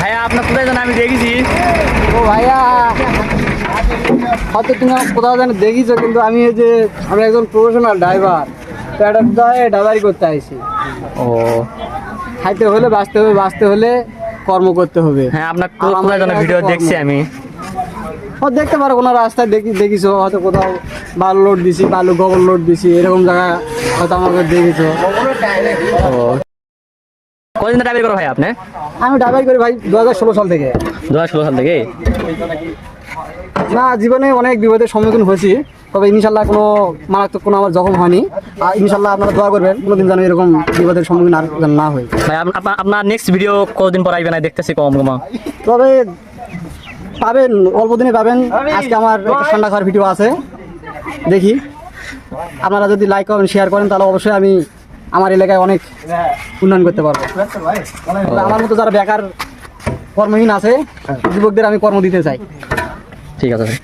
ভাইয়া আপনার কোথায় যেন আমি দেখেছি। ও ভাইয়া হয়তো তুমি কোথাও যেন দেখিছো, কিন্তু আমি এই যে আমি একজন প্রফেশনাল ড্রাইভার, তো একটা ড্রাইভারি করতে আইছি। ও খাইতে হলে বাঁচতে হলে কর্ম করতে হবে। হ্যাঁ, আপনার আর আমার কোথায় যেন এটা ভিডিও হচ্ছে দেখছি কর্ম। আমি। দেখতে পারো কোনো রাস্তায় দেখিছো, হয়তো কোথাও বালু লোড দিছি, বালু গোবর লোড দিছি, এরকম জায়গায় হয়তো আমাকে দেখিছো। ও কতদিন ড্রাইভারি করো ভাই আপনি? আমি ড্রাইভারি করি ভাই 2016 সাল থেকে। 2016 সাল থেকে? না, জীবনে অনেক বিপদের সম্মুখীন হয়েছি, তবে ইনশাল্লাহ কোনো মারাত্মক কোনো আমার জখম হয়নি। আর ইনশাল্লাহ আপনারা দোয়া করবেন কোনোদিন যেন এরকম বিপদের সম্মুখীন আর যেন না হয়। ভাই আপনার নেক্সট ভিডিও কতদিন পর আসবে না দেখতেছি কম কমা। তবে পাবেন, অল্প দিনে পাবেন। আজকে আমার একটা ঠান্ডা খাওয়ার ভিডিও আছে, দেখি আপনারা যদি লাইক করেন শেয়ার করেন তাহলে অবশ্যই আমি আমার এলাকায় অনেক উন্নয়ন করতে পারবো। আমার মতো যারা বেকার কর্মহীন আছে, যুবকদের আমি কর্ম দিতে চাই। ঠিক আছে ভাই।